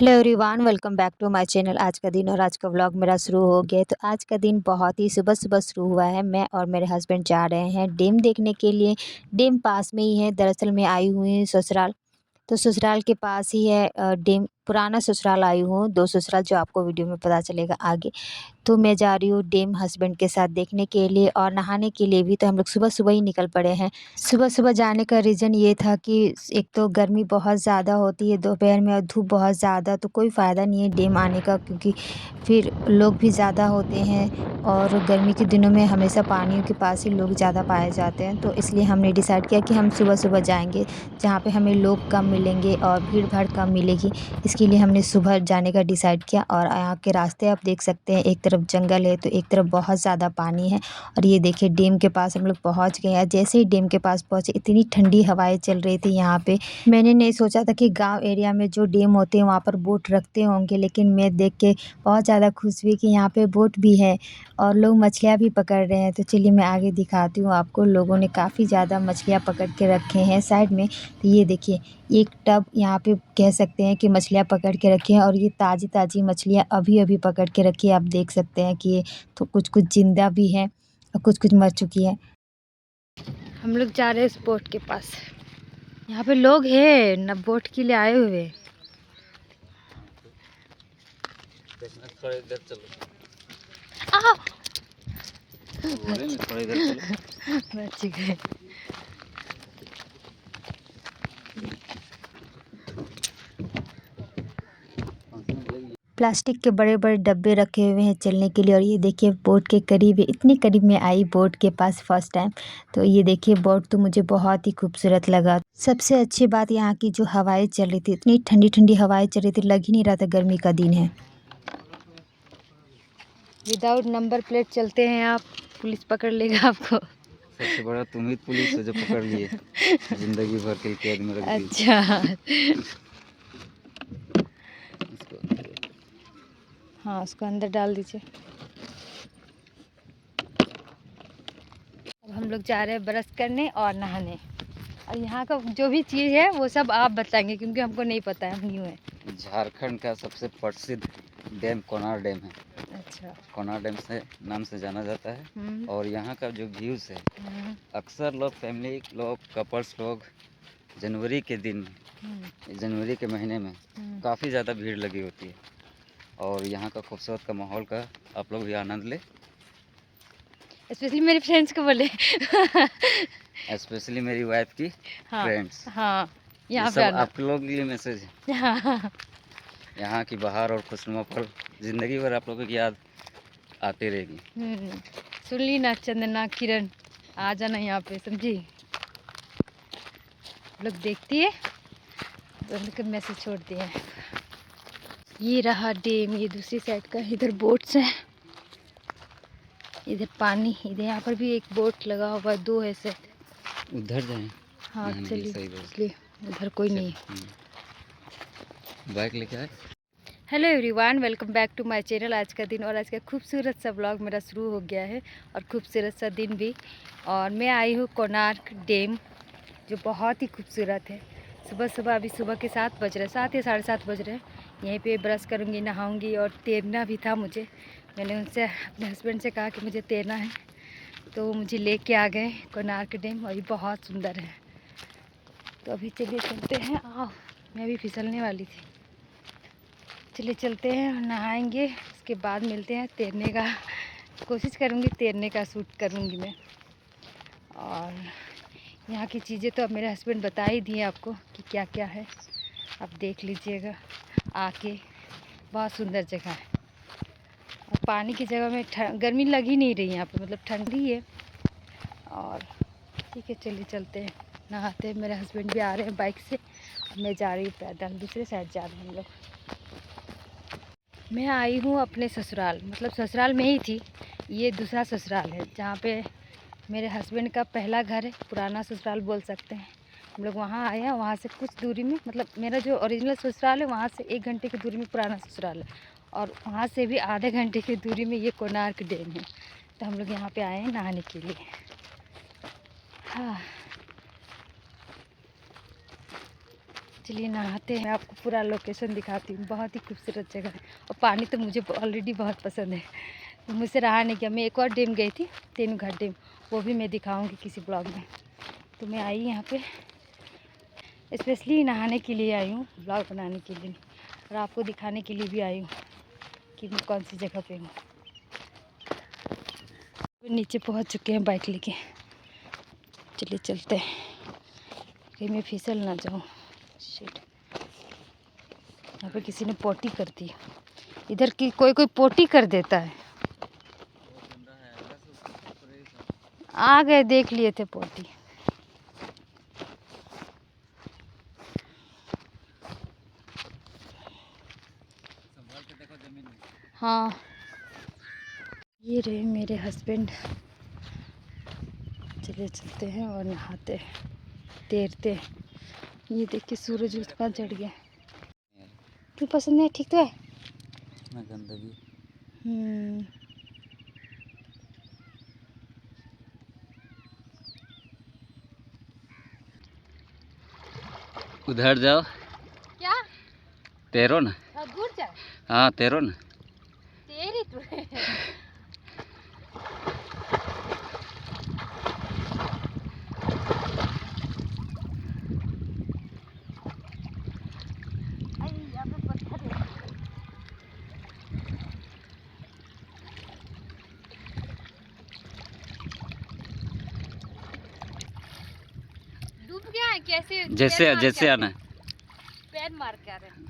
Hello everyone, welcome back to my channel. आज का दिन और आज का व्लॉग मेरा शुरू हो गया है। तो आज का दिन बहुत ही सुबह सुबह शुरू हुआ है। मैं और मेरे हस्बैंड जा रहे हैं डैम देखने के लिए। डैम पास में ही है। दरअसल मैं आई हुई हूँ ससुराल। तो ससुराल के पास ही है डैम। पुराना ससुराल आई हूँ, दो ससुराल जो आपको वीडियो में पता चलेगा आगे। तो मैं जा रही हूँ डैम हस्बैंड के साथ देखने के लिए और नहाने के लिए भी। तो हम लोग सुबह सुबह ही निकल पड़े हैं। सुबह सुबह जाने का रीज़न ये था कि एक तो गर्मी बहुत ज़्यादा होती है दोपहर में और धूप बहुत ज़्यादा, तो कोई फ़ायदा नहीं है डैम आने का, क्योंकि फिर लोग भी ज़्यादा होते हैं और गर्मी के दिनों में हमेशा पानियों के पास ही लोग ज़्यादा पाए जाते हैं। तो इसलिए हमने डिसाइड किया कि हम सुबह सुबह जाएंगे, जहाँ पे हमें लोग कम मिलेंगे और भीड़ भाड़ कम मिलेगी। इसके लिए हमने सुबह जाने का डिसाइड किया। और यहाँ के रास्ते आप देख सकते हैं, एक तरफ जंगल है तो एक तरफ बहुत ज़्यादा पानी है। और ये देखिए डैम के पास हम लोग पहुँच गए हैं। जैसे ही डैम के पास पहुँचे इतनी ठंडी हवाएं चल रही थी यहाँ पे। मैंने नहीं सोचा था कि गांव एरिया में जो डैम होते हैं वहाँ पर बोट रखते होंगे, लेकिन मैं देख के बहुत ज़्यादा खुश हुई कि यहाँ पे बोट भी है और लोग मछलियाँ भी पकड़ रहे हैं। तो चलिए मैं आगे दिखाती हूँ आपको। लोगों ने काफ़ी ज़्यादा मछलियाँ पकड़ के रखे हैं साइड में। तो ये देखिए एक टब यहाँ पे कह सकते हैं कि मछलियाँ पकड़ के रखी हैं और ये ताज़ी ताज़ी मछलियाँ अभी अभी पकड़ के रखी है। आप देख सकते हैं कि ये तो कुछ कुछ जिंदा भी हैं और कुछ कुछ मर चुकी है। हम लोग जा रहे हैं इस बोट के पास। यहाँ पे लोग हैं न, बोट के लिए आए हुए। थोड़ा इधर चलो। आ! थोड़ा इधर चलो। बच गए। प्लास्टिक के बड़े बड़े डब्बे रखे हुए हैं चलने के लिए। और ये देखिए बोट के करीब है। इतनी करीब में आई बोट के पास फर्स्ट टाइम। तो ये देखिए बोट तो मुझे बहुत ही खूबसूरत लगा। सबसे अच्छी बात यहाँ की जो हवाएं चल रही थी, इतनी ठंडी ठंडी हवाएं चल रही थी, लग ही नहीं रहा था गर्मी का दिन है। विदाउट नंबर प्लेट चलते हैं आप, पुलिस पकड़ लेगा आपको। सबसे बड़ा तुम ही पुलिस है जो पकड़ लिए, जिंदगी भर के कैद में रख दी। अच्छा हाँ, उसको अंदर डाल दीजिए। अब हम लोग जा रहे हैं ब्रश करने और नहाने। और यहाँ का जो भी चीज़ है वो सब आप बताएंगे, क्योंकि हमको नहीं पता है, हम न्यू है। झारखंड का सबसे प्रसिद्ध डैम कोनार डैम है। अच्छा। कोनार डैम से नाम से जाना जाता है। और यहाँ का जो व्यूज़ है, अक्सर लोग फैमिली लोग कपल्स लोग जनवरी के दिन, जनवरी के महीने में काफ़ी ज़्यादा भीड़ लगी होती है। और यहाँ का खूबसूरत का माहौल का आप लोग भी आनंद ले। स्पेशली मेरे फ्रेंड्स को बोले स्पेशली मेरी वाइफ की फ्रेंड्स। हाँ, ये यहाँ पे सब आना। आप लोग के लिए मैसेज है। हाँ। यहाँ की बहार और खुशनुमा पल जिंदगी भर आप लोगों की याद आती रहेगी। सुन ली ना चंदना किरण, आ जाना यहाँ पे, समझी। लोग देखती है तो उनके मैसेज छोड़ती है। ये रहा डैम, ये दूसरी साइड का। इधर बोट्स है, इधर पानी, इधर यहाँ पर भी एक बोट लगा हुआ है, दो है से। उधर जाएं। हाँ चलिए, इसलिए उधर कोई नहीं है। बाइक लेके आए। Hello everyone, welcome back to my channel. आज का दिन और आज का खूबसूरत सा व्लॉग मेरा शुरू हो गया है और खूबसूरत सा दिन भी। और मैं आई हूँ कोणार्क डैम, जो बहुत ही खूबसूरत है। सुबह सुबह, अभी सुबह के 7 बज रहे, 7 या 7:30 बज रहे हैं। यहीं पे ब्रश करूँगी, नहाऊँगी और तैरना भी था मुझे। मैंने उनसे, अपने हस्बैंड से कहा कि मुझे तैरना है, तो वो मुझे लेके आ गए कोणार्क डैम। और ये बहुत सुंदर है। तो अभी चलिए चलते हैं। आओ, मैं भी फिसलने वाली थी। चलिए चलते हैं, नहाएंगे, उसके बाद मिलते हैं। तैरने का कोशिश करूँगी, तैरने का शूट करूँगी मैं। और यहाँ की चीज़ें तो अब मेरे हस्बैंड बता ही दिए आपको कि क्या क्या है। आप देख लीजिएगा आके, बहुत सुंदर जगह है। और पानी की जगह में गर्मी लग ही नहीं रही यहाँ पे, मतलब ठंडी है। और ठीक है, चलिए चलते हैं, नहाते हैं। मेरे हस्बैंड भी आ रहे हैं बाइक से, और मैं जा रही हूँ पैदल, दूसरे साइड जा रहे हैं हम लोग। मैं आई हूँ अपने ससुराल, मतलब ससुराल में ही थी। ये दूसरा ससुराल है जहाँ पे मेरे हस्बैंड का पहला घर है, पुराना ससुराल बोल सकते हैं। हम लोग वहाँ आए हैं, वहाँ से कुछ दूरी में, मतलब मेरा जो ओरिजिनल ससुराल है वहाँ से 1 घंटे की दूरी में पुराना ससुराल है। और वहाँ से भी आधे घंटे की दूरी में ये कोणार्क डैम है। तो हम लोग यहाँ पे आए हैं नहाने के लिए। हाँ, चलिए नहाते हैं, आपको पूरा लोकेशन दिखाती हूँ। बहुत ही खूबसूरत जगह है और पानी तो मुझे ऑलरेडी बहुत पसंद है, तो मुझसे रहा नहीं गया। मैं एक और डैम गई थी, तेनुघाट डैम, वो भी मैं दिखाऊंगी किसी ब्लॉग में। तो मैं आई यहाँ पे स्पेशली नहाने के लिए आई हूँ, ब्लॉग बनाने के लिए और आपको दिखाने के लिए भी आई हूँ कि मैं कौन सी जगह पे हूँ। नीचे पहुँच चुके हैं बाइक लेके। चलिए चलते हैं, कहीं मैं फिसल ना जाऊँ। शिट, यहाँ पे किसी ने पोटी कर दी। इधर की कोई कोई पोटी कर देता है। आ गए, देख लिए थे पोटी। हाँ, ये रहे मेरे हस्बैंड। चलिए चलते हैं और नहाते हैं, तैरते हैं। ये देख के सूरज उसका चढ़ गया। क्यों पसंद नहीं? ठीक तो है ना गंदगी। उधर जाओ, क्या तैरो ना। दूर जाए? हाँ तैरो ना। तेरी तो है। डूब गया है कैसे? जैसे जैसे आना है। पैर मार के आ रहे हैं।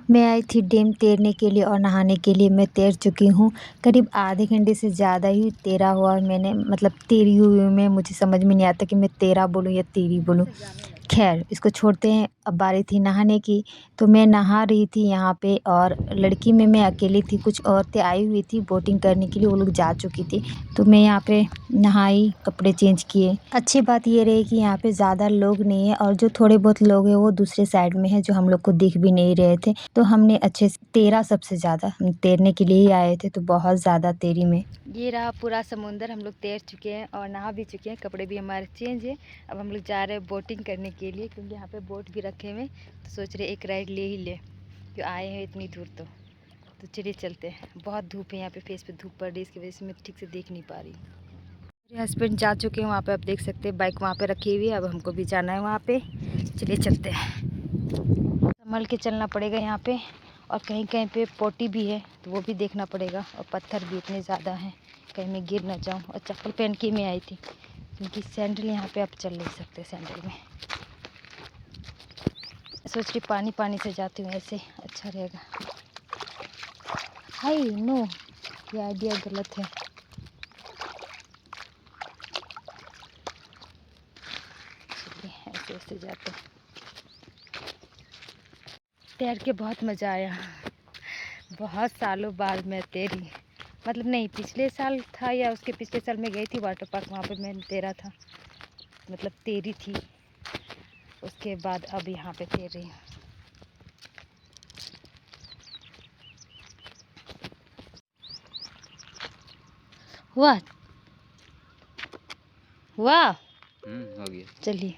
मैं आई थी डैम तैरने के लिए और नहाने के लिए। मैं तैर चुकी हूँ, करीब आधे घंटे से ज़्यादा ही तैरा हुआ मैंने, मतलब तैरी हुई हूँ मैं। मुझे समझ में नहीं आता कि मैं तैरा बोलूँ या तैरी बोलूँ। खैर इसको छोड़ते हैं। अब बारी थी नहाने की, तो मैं नहा रही थी यहाँ पे, और लड़की में मैं अकेली थी। कुछ औरतें आई हुई थी बोटिंग करने के लिए, वो लोग जा चुकी थी। तो मैं यहाँ पे नहाई, कपड़े चेंज किए। अच्छी बात ये रही कि यहाँ पे ज़्यादा लोग नहीं है, और जो थोड़े बहुत लोग हैं वो दूसरे साइड में है, जो हम लोग को दिख भी नहीं रहे थे। तो हमने अच्छे से तैरा, सबसे ज़्यादा हम तैरने के लिए ही आए थे, तो बहुत ज़्यादा तैरी में। ये रहा पूरा समुंदर, हम लोग तैर चुके हैं और नहा भी चुके हैं, कपड़े भी हमारे चेंज है। अब हम लोग जा रहे हैं बोटिंग करने के लिए, क्योंकि यहाँ पे बोट भी रखे हुए, तो सोच रहे एक राइड ले ही ले, क्यों आए हैं इतनी दूर। तो चलिए चलते हैं। बहुत धूप है यहाँ पे, फेस पे धूप पड़ रही है, इसकी वजह से मैं ठीक से देख नहीं पा रही। मेरे हस्बैंड जा चुके हैं वहाँ पे, आप देख सकते हैं बाइक वहाँ पे रखी हुई है। अब हमको भी जाना है वहाँ पे, चलिए चलते हैं। संभल के चलना पड़ेगा यहाँ पे, और कहीं कहीं पे पोटी भी है, तो वो भी देखना पड़ेगा। और पत्थर भी इतने ज़्यादा हैं, कहीं मैं गिर ना जाऊँ। और चप्पल पहन के मैं आई थी, क्योंकि सैंडल यहाँ पे आप चल नहीं सकते सैंडल में। सोच रही पानी पानी से जाती हूँ, ऐसे अच्छा रहेगा। हाय नो, ये आइडिया गलत है। चलिए ऐसे ऐसे जाते हैं। तैर के बहुत मज़ा आया, बहुत सालों बाद मैं तैरी। मतलब नहीं, पिछले साल था या उसके पिछले साल मैं गई थी वाटर पार्क, वहाँ पे मैंने तैरा था, मतलब तैरी थी। उसके बाद अब यहाँ पे तैर रही हूँ। हुआ हुआ हो गया। चलिए,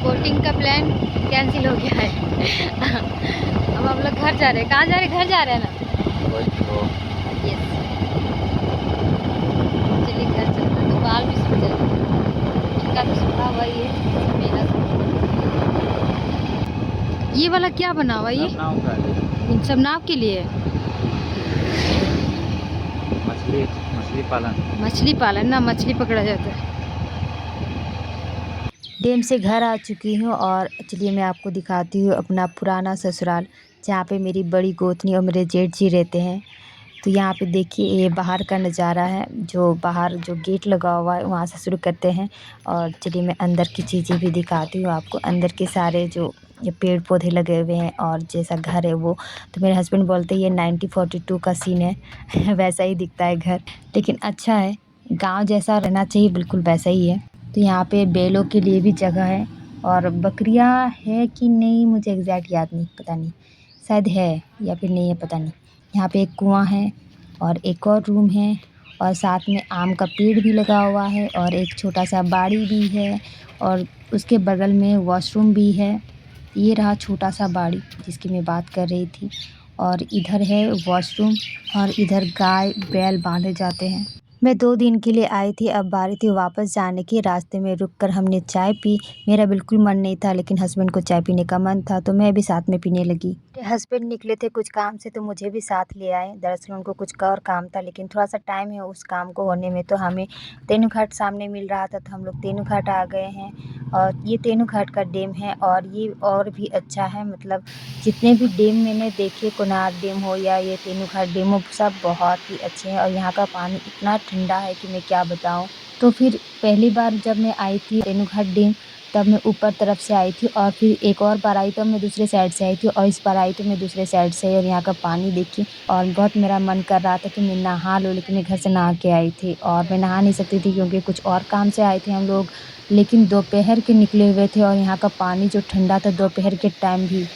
बोटिंग का प्लान कैंसिल हो गया है। अब हम लोग घर जा रहे हैं। कहाँ जा रहे हैं? घर जा रहे हैं ना। यस, चलिए घर चलते हैं। तो बाल भी सूख जाएगा, इनका तो सूखा हुआ ही है, मेरा ये वाला क्या बना हुआ? ये इन सब नाव के लिए मछली पालन ना, मछली पकड़ा जाता है। डैम से घर आ चुकी हूँ, और चलिए मैं आपको दिखाती हूँ अपना पुराना ससुराल, जहाँ पे मेरी बड़ी गोतनी और मेरे जेठ जी रहते हैं। तो यहाँ पे देखिए, ये बाहर का नज़ारा है। जो बाहर जो गेट लगा हुआ है वहाँ से शुरू करते हैं, और चलिए मैं अंदर की चीज़ें भी दिखाती हूँ आपको। अंदर के सारे जो ये पेड़ पौधे लगे हुए हैं और जैसा घर है वो, तो मेरे हस्बैंड बोलते हैं ये 1942 का सीन है वैसा ही दिखता है घर, लेकिन अच्छा है, गांव जैसा रहना चाहिए बिल्कुल वैसा ही है। तो यहाँ पे बैलों के लिए भी जगह है और बकरियाँ है कि नहीं मुझे एग्जैक्ट याद नहीं, पता नहीं, शायद है या फिर नहीं है, पता नहीं। यहाँ पे एक कुआं है और एक और रूम है और साथ में आम का पेड़ भी लगा हुआ है और एक छोटा सा बाड़ी भी है और उसके बगल में वॉशरूम भी है। ये रहा छोटा सा बाड़ी जिसकी मैं बात कर रही थी और इधर है वॉशरूम और इधर गाय बैल बांधे जाते हैं। मैं 2 दिन के लिए आई थी, अब बारी थी वापस जाने की। रास्ते में रुककर हमने चाय पी। मेरा बिल्कुल मन नहीं था लेकिन हस्बैंड को चाय पीने का मन था तो मैं भी साथ में पीने लगी। मेरे हस्बैंड निकले थे कुछ काम से तो मुझे भी साथ ले आए। दरअसल उनको कुछ और काम था लेकिन थोड़ा सा टाइम है उस काम को होने में, तो हमें तेनूघाट सामने मिल रहा था तो हम लोग तेनूघाट आ गए हैं। और ये तेनूघाट का डैम है और ये और भी अच्छा है, मतलब जितने भी डैम मैंने देखे, कोणार्क डैम हो या ये तेनूघाट डैम हो, सब बहुत ही अच्छे हैं और यहाँ का पानी इतना ठंडा है कि मैं क्या बताऊँ। तो फिर पहली बार जब मैं आई थी तेनूघाट डैम तब मैं ऊपर तरफ से आई थी और फिर एक और बार आई तो मैं दूसरे साइड से आई थी और इस बार आई तो मैं दूसरे साइड से। और यहाँ का पानी देखिए और बहुत मेरा मन कर रहा था कि मैं नहा लूँ, लेकिन मैं घर से नहा के आई थी और मैं नहा नहीं सकती थी क्योंकि कुछ और काम से आए थे हम लोग। लेकिन दोपहर के निकले हुए थे और यहाँ का पानी जो ठंडा था, दोपहर के टाइम भी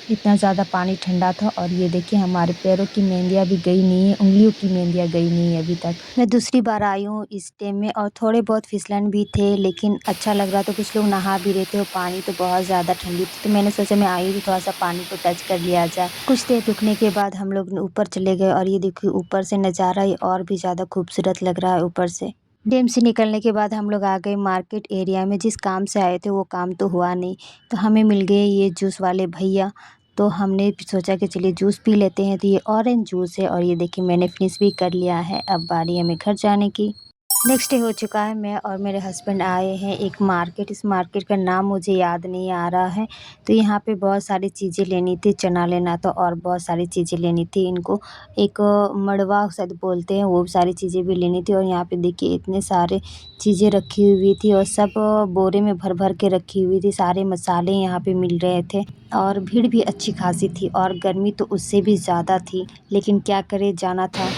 इतना ज़्यादा पानी ठंडा था। और ये देखिए हमारे पैरों की मेहंदियाँ भी गई नहीं है, उंगलियों की मेहंदियाँ गई नहीं है अभी तक। मैं दूसरी बार आई हूँ इस डैम में और थोड़े बहुत फिसलन भी थे लेकिन अच्छा लग रहा था। कुछ लोग नहा भी रहे थे और पानी तो बहुत ज़्यादा ठंडी थी, तो मैंने सोचा मैं आई हूँ थोड़ा सा पानी को टच कर लिया जाए। कुछ देर रुकने के बाद हम लोग ऊपर चले गए और ये देखिए ऊपर से नज़ारा ही और भी ज़्यादा खूबसूरत लग रहा है ऊपर से। डैम से निकलने के बाद हम लोग आ गए मार्केट एरिया में। जिस काम से आए थे वो काम तो हुआ नहीं, तो हमें मिल गए ये जूस वाले भैया। तो हमने सोचा कि चलिए जूस पी लेते हैं। तो ये ऑरेंज जूस है और ये देखिए मैंने फिनिश भी कर लिया है। अब बारी हमें घर जाने की। नेक्स्ट डे हो चुका है, मैं और मेरे हस्बैंड आए हैं एक मार्केट। इस मार्केट का नाम मुझे याद नहीं आ रहा है। तो यहाँ पे बहुत सारी चीज़ें लेनी थी, चना लेना था और बहुत सारी चीज़ें लेनी थी। इनको एक मड़वा शायद बोलते हैं, वो सारी चीज़ें भी लेनी थी। और यहाँ पे देखिए इतने सारे चीज़ें रखी हुई थी और सब बोरे में भर भर के रखी हुई थी। सारे मसाले यहाँ पे मिल रहे थे और भीड़ भी अच्छी खासी थी और गर्मी तो उससे भी ज़्यादा थी, लेकिन क्या करें, जाना था।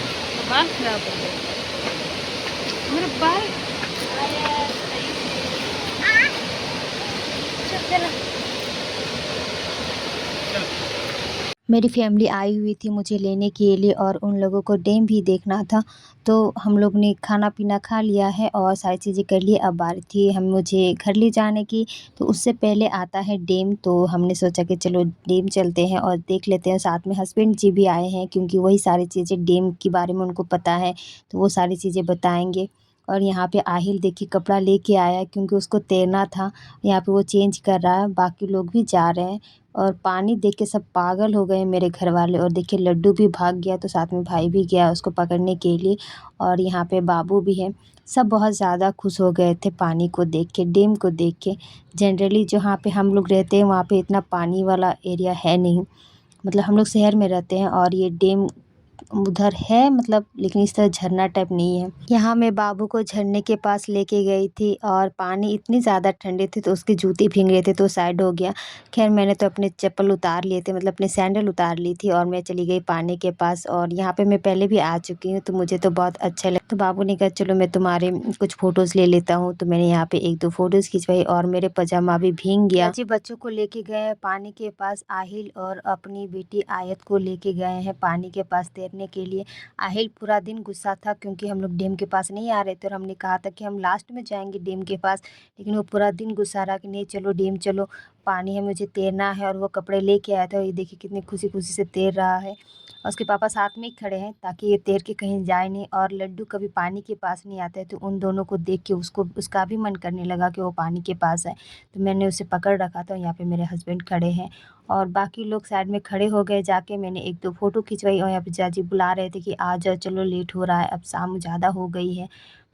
बाल खराब हो गए मेरे बाल। चल मेरी फैमिली आई हुई थी मुझे लेने के लिए और उन लोगों को डैम भी देखना था। तो हम लोग ने खाना पीना खा लिया है और सारी चीज़ें कर ली। अब बारी थी हम मुझे घर ले जाने की, तो उससे पहले आता है डैम। तो हमने सोचा कि चलो डैम चलते हैं और देख लेते हैं। साथ में हस्बैंड जी भी आए हैं क्योंकि वही सारी चीज़ें डैम के बारे में उनको पता है, तो वो सारी चीज़ें बताएंगे। और यहाँ पे आहिल देखिए कपड़ा लेके आया क्योंकि उसको तैरना था। यहाँ पे वो चेंज कर रहा है, बाकी लोग भी जा रहे हैं। और पानी देख के सब पागल हो गए मेरे घर वाले। और देखिए लड्डू भी भाग गया तो साथ में भाई भी गया उसको पकड़ने के लिए। और यहाँ पे बाबू भी है। सब बहुत ज़्यादा खुश हो गए थे पानी को देख के, डैम को देख के। जनरली जहाँ पे हम लोग रहते हैं वहाँ पे इतना पानी वाला एरिया है नहीं, मतलब हम लोग शहर में रहते हैं और ये डैम उधर है, मतलब लेकिन इस तरह झरना टाइप नहीं है। यहाँ मैं बाबू को झरने के पास लेके गई थी और पानी इतनी ज़्यादा ठंडे थे तो उसके जूते भीग रहे थे तो साइड हो गया। खैर मैंने तो अपने चप्पल उतार लिए थे, मतलब अपने सैंडल उतार ली थी और मैं चली गई पानी के पास। और यहाँ पे मैं पहले भी आ चुकी हूँ तो मुझे तो बहुत अच्छा लगा। तो बाबू ने कहा चलो मैं तुम्हारे कुछ फ़ोटोज़ ले लेता हूँ, तो मैंने यहाँ पे 1-2 फ़ोटोज़ खिंचवाई और मेरे पजामा भी भीग गया। जी बच्चों को लेके गए पानी के पास, आहिल और अपनी बेटी आयत को लेके गए हैं पानी के पास तैरने के लिए। आहिल पूरा दिन गुस्सा था क्योंकि हम लोग डैम के पास नहीं आ रहे थे और हमने कहा था कि हम लास्ट में जाएंगे डैम के पास, लेकिन वो पूरा दिन गुस्सा रहा कि नहीं चलो डैम चलो, पानी है मुझे तैरना है। और वो कपड़े लेके आया था और ये देखिए कितनी खुशी खुशी से तैर रहा है और उसके पापा साथ में ही खड़े हैं ताकि ये तैर के कहीं जाए नहीं। और लड्डू कभी पानी के पास नहीं आता है तो उन दोनों को देख के उसको उसका भी मन करने लगा कि वो पानी के पास आए, तो मैंने उसे पकड़ रखा था। यहाँ पे मेरे हस्बैंड खड़े हैं और बाकी लोग साइड में खड़े हो गए जाके। मैंने 1-2 फ़ोटो खिंचवाई और यहाँ पे जाजी बुला रहे थे कि आ जाओ चलो लेट हो रहा है, अब शाम ज़्यादा हो गई है।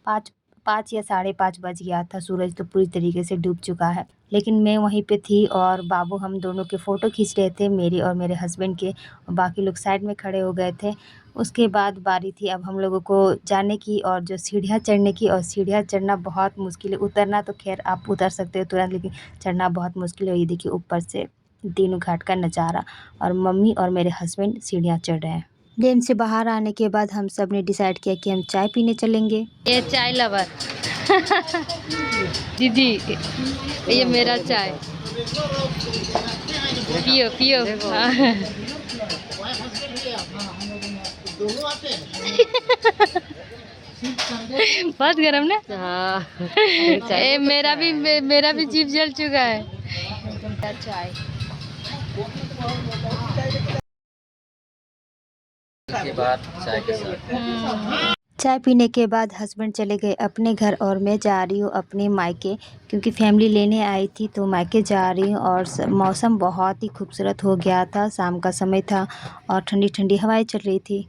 5 5 या साढ़े 5 बज गया था, सूरज तो पूरी तरीके से डूब चुका है। लेकिन मैं वहीं पे थी और बाबू हम दोनों के फ़ोटो खींच रहे थे, मेरे और मेरे हस्बैंड के, और बाकी लोग साइड में खड़े हो गए थे। उसके बाद बारी थी अब हम लोगों को जाने की और जो सीढ़ियाँ चढ़ने की। और सीढ़ियाँ चढ़ना बहुत मुश्किल है, उतरना तो ख़ैर आप उतर सकते हो तुरंत, लेकिन चढ़ना बहुत मुश्किल है। ये देखिए ऊपर से तीनों घाट का नज़ारा। और मम्मी और मेरे हस्बैंड सीढ़ियाँ चढ़ रहे हैं। डैम से बाहर आने के बाद हम सब ने डिसाइड किया कि हम चाय पीने चलेंगे। ये चाय लवर दीदी, ये मेरा चाय, पियो पियो। बहुत गरम ना। हाँ। मेरा भी जीभ जल चुका है। चाय के बाद चाय के साथ चाय पीने के बाद हस्बैंड चले गए अपने घर और मैं जा रही हूँ अपने मायके, क्योंकि फैमिली लेने आई थी तो मायके जा रही हूँ। और मौसम बहुत ही खूबसूरत हो गया था, शाम का समय था और ठंडी ठंडी हवाएं चल रही थी।